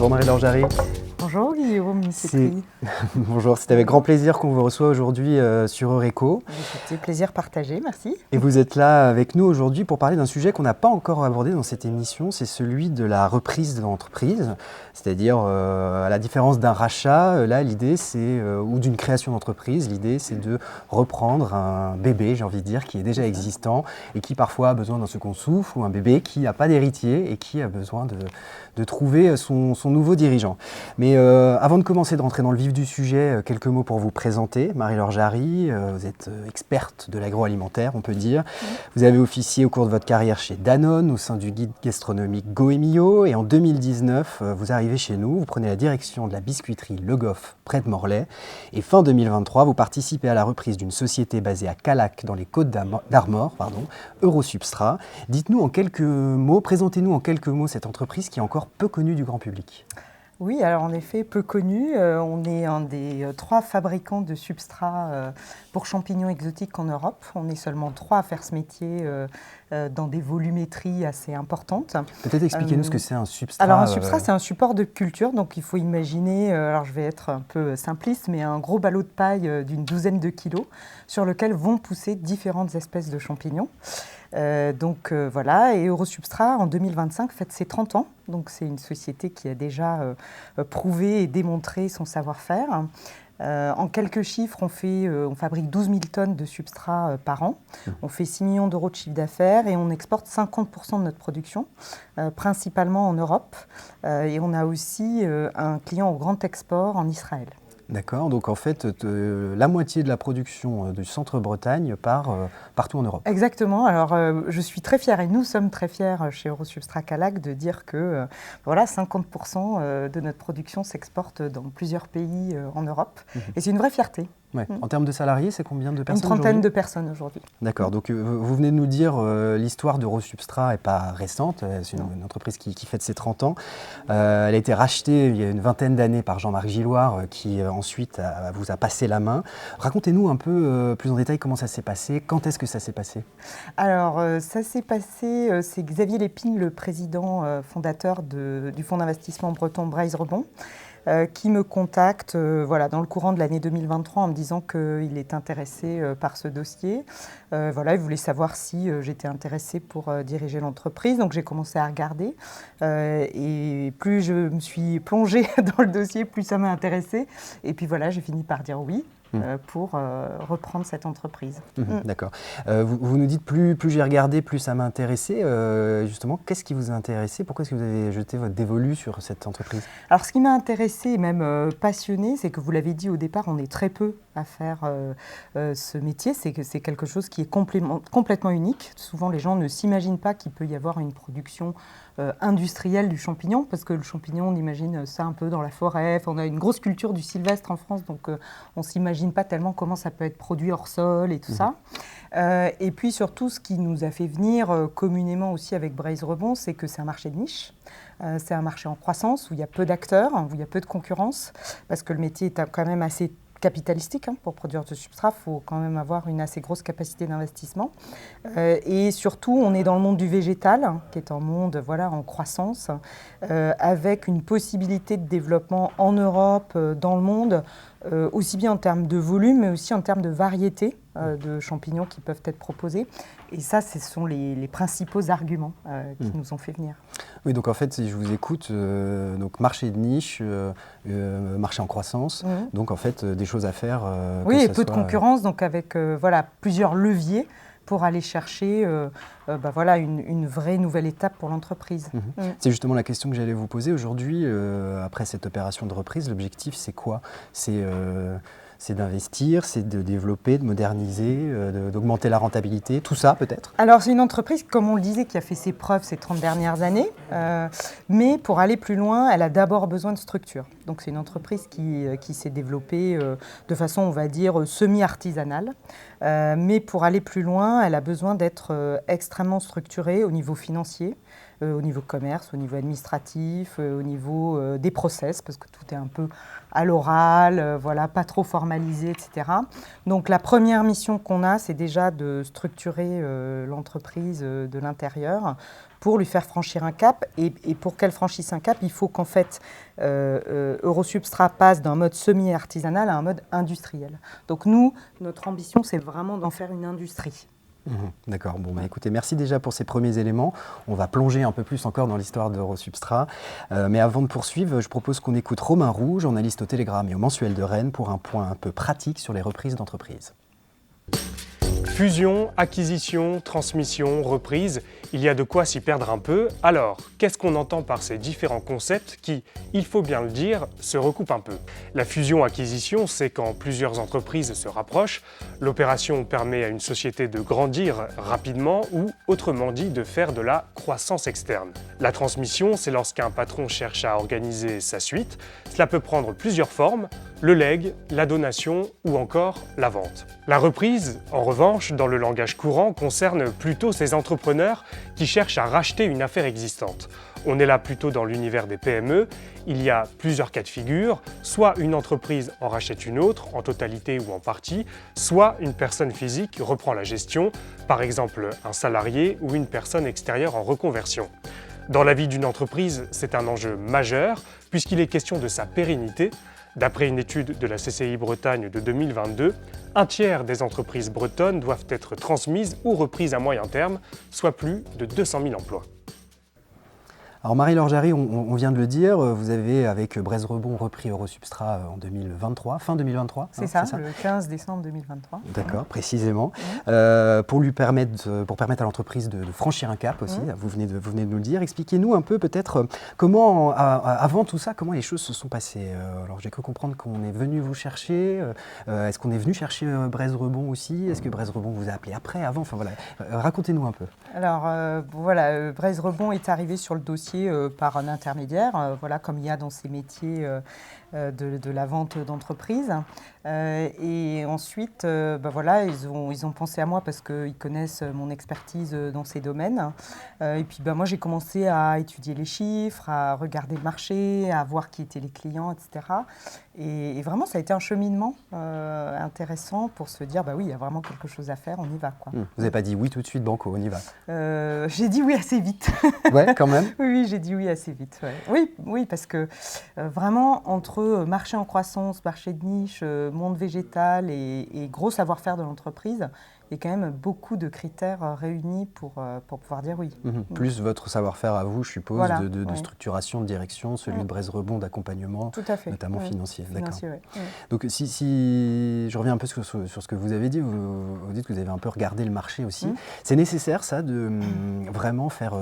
Bonjour Marie-Laure Jarry. Bonjour Guillaume Micetri. Bonjour, c'est avec grand plaisir qu'on vous reçoit aujourd'hui sur Eureko. C'était plaisir partagé, merci. Et vous êtes là avec nous aujourd'hui pour parler d'un sujet qu'on n'a pas encore abordé dans cette émission, c'est celui de la reprise de l'entreprise. C'est-à-dire, à la différence d'un rachat, là l'idée c'est, ou d'une création d'entreprise, l'idée c'est de reprendre un bébé, j'ai envie de dire, qui est déjà existant et qui parfois a besoin d'un second souffle, ou un bébé qui n'a pas d'héritier et qui a besoin de trouver son nouveau dirigeant. Mais avant de commencer de rentrer dans le vif du sujet, quelques mots pour vous présenter. Marie-Laure Jarry, vous êtes experte de l'agroalimentaire, on peut dire. Vous avez officié au cours de votre carrière chez Danone, au sein du guide gastronomique Goemio. Et en 2019, vous arrivez chez nous, vous prenez la direction de la biscuiterie Le Goff, près de Morlaix. Et fin 2023, vous participez à la reprise d'une société basée à Callac, dans les Côtes-d'Armor, Eurosubstrat. Dites-nous en quelques mots, présentez-nous en quelques mots cette entreprise qui est encore peu connue du grand public. Oui, alors en effet, peu connu. On est un des 3 fabricants de substrats pour champignons exotiques en Europe. On est seulement 3 à faire ce métier dans des volumétries assez importantes. Peut-être expliquez-nous ce que c'est un substrat. Alors un substrat, c'est un support de culture. Donc il faut imaginer, alors je vais être un peu simpliste, mais un gros ballot de paille d'une douzaine de kilos sur lequel vont pousser différentes espèces de champignons. Voilà, et Eurosubstrat en 2025 fête ses 30 ans, donc c'est une société qui a déjà prouvé et démontré son savoir-faire. En quelques chiffres, on fabrique 12 000 tonnes de substrat par an, on fait 6 millions d'euros de chiffre d'affaires et on exporte 50% de notre production, principalement en Europe, et on a aussi un client au grand export en Israël. D'accord, donc en fait, la moitié de la production du centre-Bretagne part partout en Europe. Exactement, alors je suis très fière et nous sommes très fiers chez Eurosubstrat Callac de dire que 50% de notre production s'exporte dans plusieurs pays en Europe et c'est une vraie fierté. Ouais. En termes de salariés, c'est combien de personnes aujourd'hui ? Une trentaine de personnes aujourd'hui. D'accord, donc vous venez de nous dire l'histoire d'Eurosubstrat n'est pas récente, c'est une entreprise qui fête ses 30 ans. Elle a été rachetée il y a une vingtaine d'années par Jean-Marc Gilloire qui ensuite vous a passé la main. Racontez-nous un peu plus en détail comment ça s'est passé, quand est-ce que ça s'est passé ? Alors ça s'est passé, c'est Xavier Lépine, le président fondateur du fonds d'investissement breton Braise Rebond, qui me contacte dans le courant de l'année 2023 en me disant qu'il est intéressé par ce dossier. Il voulait savoir si j'étais intéressée pour diriger l'entreprise. Donc j'ai commencé à regarder et plus je me suis plongée dans le dossier, plus ça m'a intéressée. Et puis voilà, j'ai fini par dire oui. Pour reprendre cette entreprise. D'accord. Vous nous dites plus j'ai regardé, plus ça m'a intéressé. Justement, qu'est-ce qui vous a intéressé ? Pourquoi est-ce que vous avez jeté votre dévolu sur cette entreprise ? Alors, ce qui m'a intéressé et même passionné, c'est que vous l'avez dit au départ, on est très peu à faire ce métier. C'est quelque chose qui est complètement unique. Souvent, les gens ne s'imaginent pas qu'il peut y avoir une production industrielle du champignon, parce que le champignon, on imagine ça un peu dans la forêt. On a une grosse culture du sylvestre en France, donc on ne s'imagine pas tellement comment ça peut être produit hors sol et tout ça. Et puis surtout, ce qui nous a fait venir communément aussi avec Braise Rebond, c'est que c'est un marché de niche. C'est un marché en croissance où il y a peu d'acteurs, où il y a peu de concurrence, parce que le métier est quand même assez capitalistique. Pour produire du substrat, il faut quand même avoir une assez grosse capacité d'investissement. Et surtout, on est dans le monde du végétal, qui est un monde en croissance, avec une possibilité de développement en Europe, dans le monde, aussi bien en termes de volume, mais aussi en termes de variété de champignons qui peuvent être proposés. Et ça, ce sont les principaux arguments qui nous ont fait venir. Oui, donc en fait, si je vous écoute, donc marché de niche, marché en croissance, donc en fait, des choses à faire. Oui, et peu de concurrence, donc avec plusieurs leviers pour aller chercher une vraie nouvelle étape pour l'entreprise. C'est justement la question que j'allais vous poser aujourd'hui. Après cette opération de reprise, l'objectif, c'est quoi ? C'est d'investir, c'est de développer, de moderniser, d'augmenter la rentabilité, tout ça peut-être ? Alors c'est une entreprise, comme on le disait, qui a fait ses preuves ces 30 dernières années, mais pour aller plus loin, elle a d'abord besoin de structure. Donc c'est une entreprise qui s'est développée de façon, on va dire, semi-artisanale, mais pour aller plus loin, elle a besoin d'être extrêmement structurée au niveau financier, au niveau commerce, au niveau administratif, au niveau des process, parce que tout est un peu à l'oral, pas trop formalisé, etc. Donc la première mission qu'on a, c'est déjà de structurer l'entreprise de l'intérieur pour lui faire franchir un cap. Et pour qu'elle franchisse un cap, il faut qu'en fait, Eurosubstrat passe d'un mode semi-artisanal à un mode industriel. Donc nous, notre ambition, c'est vraiment d'en faire une industrie. D'accord, bon écoutez, merci déjà pour ces premiers éléments. On va plonger un peu plus encore dans l'histoire d'Eurosubstrat. Mais avant de poursuivre, je propose qu'on écoute Romain Roux, journaliste au Télégramme et au Mensuel de Rennes, pour un point un peu pratique sur les reprises d'entreprise. Fusion, acquisition, transmission, reprise, il y a de quoi s'y perdre un peu. Alors, qu'est-ce qu'on entend par ces différents concepts qui, il faut bien le dire, se recoupent un peu? La fusion-acquisition, c'est quand plusieurs entreprises se rapprochent. L'opération permet à une société de grandir rapidement ou, autrement dit, de faire de la croissance externe. La transmission, c'est lorsqu'un patron cherche à organiser sa suite. Cela peut prendre plusieurs formes: le legs, la donation ou encore la vente. La reprise, en revanche, dans le langage courant, concerne plutôt ces entrepreneurs qui cherchent à racheter une affaire existante. On est là plutôt dans l'univers des PME. Il y a plusieurs cas de figure, soit une entreprise en rachète une autre, en totalité ou en partie, soit une personne physique reprend la gestion, par exemple un salarié ou une personne extérieure en reconversion. Dans la vie d'une entreprise, c'est un enjeu majeur puisqu'il est question de sa pérennité. D'après une étude de la CCI Bretagne de 2022, un tiers des entreprises bretonnes doivent être transmises ou reprises à moyen terme, soit plus de 200 000 emplois. Alors Marie-Laure Jarry, on vient de le dire, vous avez avec Braise Rebond repris Eurosubstrat en 2023, fin 2023. C'est ça, le 15 décembre 2023. D'accord, précisément. Pour permettre à l'entreprise de franchir un cap aussi, vous venez de nous le dire. Expliquez-nous un peu peut-être comment, avant tout ça, comment les choses se sont passées. Alors j'ai cru comprendre qu'on est venu vous chercher. Est-ce qu'on est venu chercher Braise Rebond aussi? Est-ce que Braise Rebond vous a appelé après, avant? Enfin voilà, racontez-nous un peu. Alors Braise Rebond est arrivé sur le dossier par un intermédiaire, voilà, comme il y a dans ces métiers de la vente d'entreprise. Et ensuite, voilà, ils ont pensé à moi parce qu'ils connaissent mon expertise dans ces domaines. Et puis moi, j'ai commencé à étudier les chiffres, à regarder le marché, à voir qui étaient les clients, etc. Et vraiment, ça a été un cheminement intéressant pour se dire, oui, il y a vraiment quelque chose à faire, on y va, quoi. Vous n'avez pas dit oui tout de suite, banco, on y va? J'ai dit oui assez vite. Ouais, quand même. Oui, j'ai dit oui assez vite. Ouais. Oui, parce que vraiment, entre marché en croissance, marché de niche, monde végétal et gros savoir-faire de l'entreprise, il y a quand même beaucoup de critères réunis pour pouvoir dire oui. Plus votre savoir-faire à vous, je suppose, voilà, de structuration, de direction, celui de Braise Rebond, d'accompagnement, tout à fait, notamment financier. D'accord. Ouais. Donc si je reviens un peu sur ce que vous avez dit, vous dites que vous avez un peu regardé le marché aussi. C'est nécessaire ça de vraiment faire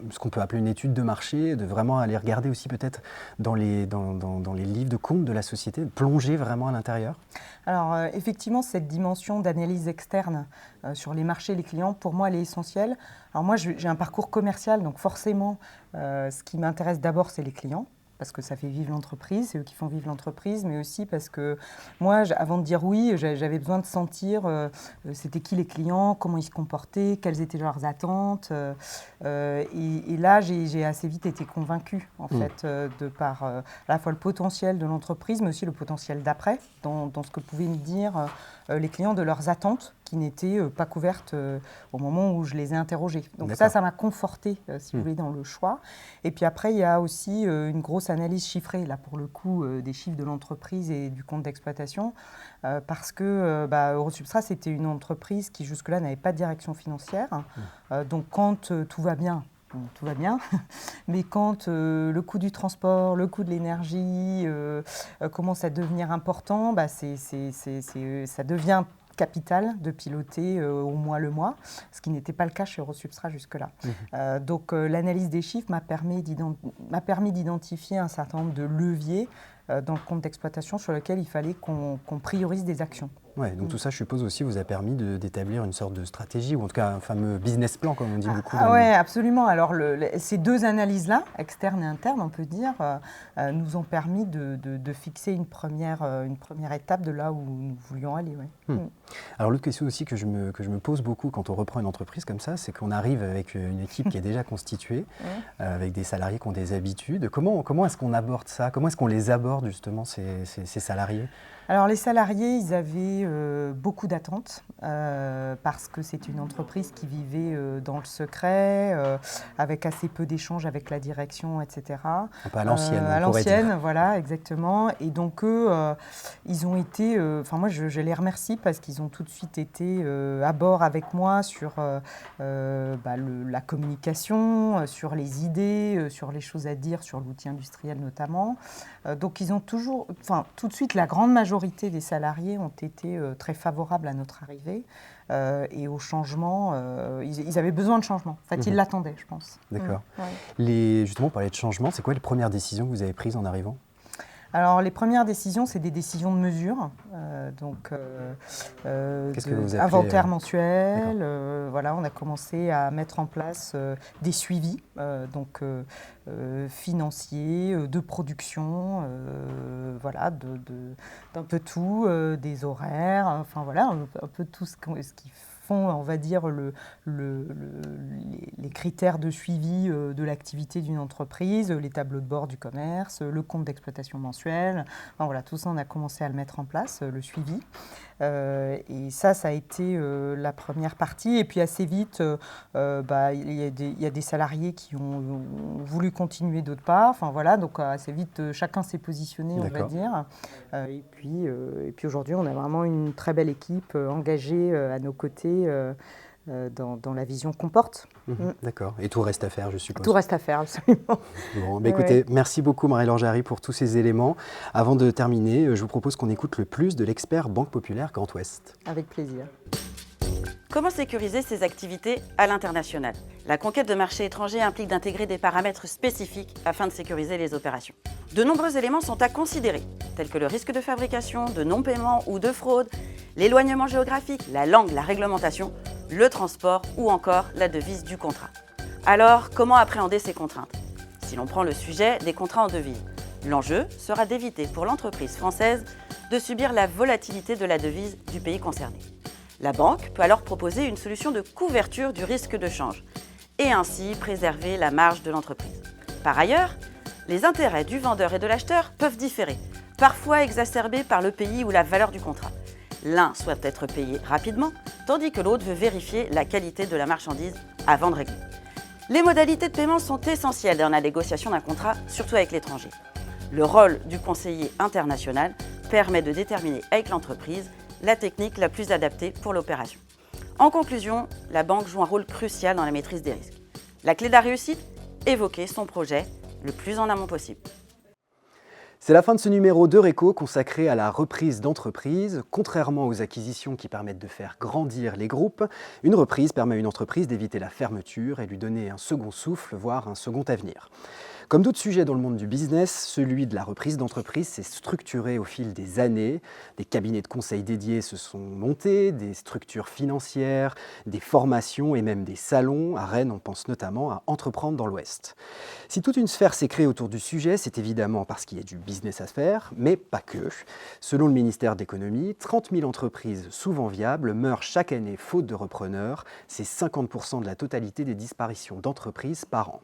ce qu'on peut appeler une étude de marché, de vraiment aller regarder aussi peut-être dans les livres de compte de la société, de plonger vraiment à l'intérieur? Alors effectivement, cette dimension d'analyse externe sur les marchés, les clients, pour moi, elle est essentielle. Alors moi, j'ai un parcours commercial, donc forcément, ce qui m'intéresse d'abord, c'est les clients, parce que ça fait vivre l'entreprise, c'est eux qui font vivre l'entreprise, mais aussi parce que moi, avant de dire oui, j'avais besoin de sentir c'était qui les clients, comment ils se comportaient, quelles étaient leurs attentes. Et là, j'ai assez vite été convaincue, en fait, de par à la fois le potentiel de l'entreprise, mais aussi le potentiel d'après, dans ce que pouvaient me dire les clients de leurs attentes, qui n'étaient pas couvertes au moment où je les ai interrogés. Donc ça m'a confortée, si vous voulez, dans le choix. Et puis après, il y a aussi une grosse analyse chiffrée, là, pour le coup, des chiffres de l'entreprise et du compte d'exploitation, parce que Eurosubstrat, c'était une entreprise qui, jusque-là, n'avait pas de direction financière. Donc quand tout va bien, tout va bien, mais quand le coût du transport, le coût de l'énergie commence à devenir important, ça devient capital de piloter au mois le mois, ce qui n'était pas le cas chez Eurosubstrat jusque-là. Donc l'analyse des chiffres m'a permis d'identifier un certain nombre de leviers dans le compte d'exploitation sur lequel il fallait qu'on priorise des actions. Ouais, donc tout ça, je suppose aussi, vous a permis d'établir une sorte de stratégie, ou en tout cas un fameux business plan, comme on dit beaucoup. Oui, absolument. Alors ces deux analyses-là, externes et internes, on peut dire, nous ont permis de fixer une première étape de là où nous voulions aller. Ouais. Alors l'autre question aussi que je me pose beaucoup quand on reprend une entreprise comme ça, c'est qu'on arrive avec une équipe qui est déjà constituée, avec des salariés qui ont des habitudes. Comment est-ce qu'on aborde ça? Comment est-ce qu'on les aborde abordent justement ces salariés? Alors les salariés, ils avaient beaucoup d'attentes parce que c'est une entreprise qui vivait dans le secret, avec assez peu d'échanges avec la direction, etc. Un peu à l'ancienne, À on pourrait dire. l'ancienne, voilà, exactement. Et donc eux, ils ont été, moi je les remercie parce qu'ils ont tout de suite été à bord avec moi sur la communication, sur les idées, sur les choses à dire, sur l'outil industriel notamment. Donc ils ont toujours, tout de suite, la grande majorité des salariés ont été très favorables à notre arrivée et au changement. Ils avaient besoin de changement. En fait, ils l'attendaient, je pense. D'accord. Ouais. Justement, parler de changement, c'est quoi les premières décisions que vous avez prises en arrivant? Alors, les premières décisions, c'est des décisions de mesure. Qu'est-ce que vous appelez, inventaire mensuel. Voilà, on a commencé à mettre en place des suivis financiers, de production, voilà, d'un peu tout, des horaires, enfin voilà, un peu tout ce qui font, on va dire, les critères de suivi de l'activité d'une entreprise, les tableaux de bord du commerce, le compte d'exploitation mensuel. Enfin, voilà, tout ça, on a commencé à le mettre en place, le suivi. Et ça a été la première partie. Et puis assez vite, il y a des salariés qui ont voulu continuer, d'autres pas. Enfin voilà, donc assez vite, chacun s'est positionné, on va dire. Et puis aujourd'hui, on a vraiment une très belle équipe engagée à nos côtés dans la vision qu'on porte. D'accord. Et tout reste à faire, je suppose. Tout reste à faire, absolument. Bon, écoutez, merci beaucoup Marie-Laure Jarry pour tous ces éléments. Avant de terminer, je vous propose qu'on écoute le plus de l'expert Banque Populaire Grand Ouest. Avec plaisir. Comment sécuriser ses activités à l'international? La conquête de marchés étrangers implique d'intégrer des paramètres spécifiques afin de sécuriser les opérations. De nombreux éléments sont à considérer, tels que le risque de fabrication, de non-paiement ou de fraude, l'éloignement géographique, la langue, la réglementation, le transport ou encore la devise du contrat. Alors, comment appréhender ces contraintes? Si l'on prend le sujet des contrats en devise, l'enjeu sera d'éviter pour l'entreprise française de subir la volatilité de la devise du pays concerné. La banque peut alors proposer une solution de couverture du risque de change et ainsi préserver la marge de l'entreprise. Par ailleurs, les intérêts du vendeur et de l'acheteur peuvent différer, parfois exacerbés par le pays ou la valeur du contrat. L'un souhaite être payé rapidement, tandis que l'autre veut vérifier la qualité de la marchandise avant de régler. Les modalités de paiement sont essentielles dans la négociation d'un contrat, surtout avec l'étranger. Le rôle du conseiller international permet de déterminer avec l'entreprise la technique la plus adaptée pour l'opération. En conclusion, la banque joue un rôle crucial dans la maîtrise des risques. La clé de la réussite, évoquer son projet le plus en amont possible. C'est la fin de ce numéro d'Eureco consacré à la reprise d'entreprise. Contrairement aux acquisitions qui permettent de faire grandir les groupes, une reprise permet à une entreprise d'éviter la fermeture et lui donner un second souffle, voire un second avenir. Comme d'autres sujets dans le monde du business, celui de la reprise d'entreprise s'est structuré au fil des années. Des cabinets de conseil dédiés se sont montés, des structures financières, des formations et même des salons. À Rennes, on pense notamment à Entreprendre dans l'Ouest. Si toute une sphère s'est créée autour du sujet, c'est évidemment parce qu'il y a du business à faire, mais pas que. Selon le ministère de l'Économie, 30 000 entreprises souvent viables meurent chaque année faute de repreneurs. C'est 50% de la totalité des disparitions d'entreprises par an.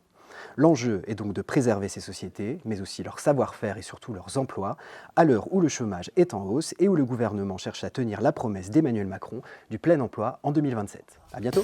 L'enjeu est donc de préserver ces sociétés, mais aussi leur savoir-faire et surtout leurs emplois, à l'heure où le chômage est en hausse et où le gouvernement cherche à tenir la promesse d'Emmanuel Macron du plein emploi en 2027. À bientôt.